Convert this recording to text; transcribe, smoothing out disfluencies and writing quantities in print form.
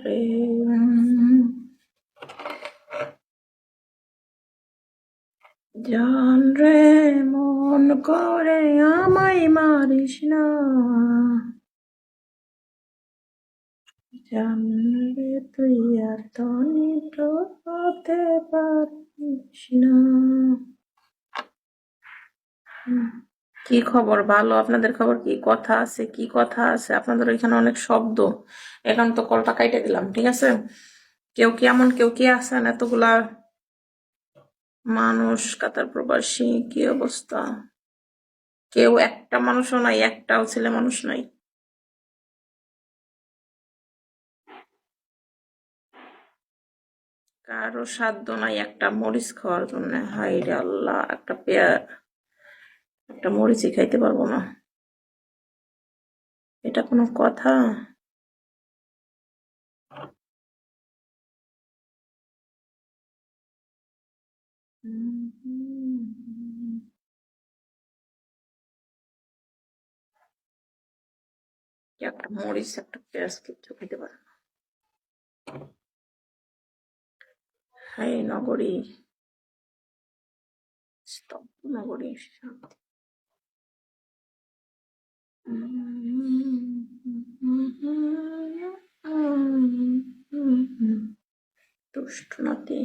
রে জান রে মন করে আমায় মারিস না, জান রে তুই এত নির্দয় হতে পারিস না। কি খবর? ভালো। আপনাদের খবর কি? কথা আছে? কি কথা আছে? আপনাদের ওইখানে অনেক শব্দ। এখন তো কলটা কাইটে দিলাম, ঠিক আছে? কেউ কি এমন কেউ কি আছেন? এতগুলা মানুষ, কাতার প্রবাসী, কি অবস্থা? কেউ একটা মানুষও নাই, একটাও ছেলে মানুষ নাই। কারো সাধ্য নাই একটা মরিচ খাওয়ার জন্য। হাই রে আল্লাহ, একটা মরিচই খাইতে পারবো না। এটা কোনো কথা? একটা মরিচ একটা পেঁয়াজ কিচ্ছু খেতে পারে না। হাই নগরী, স্তব্ধ নগরী, শান্তি। দুষ্ট নাতি।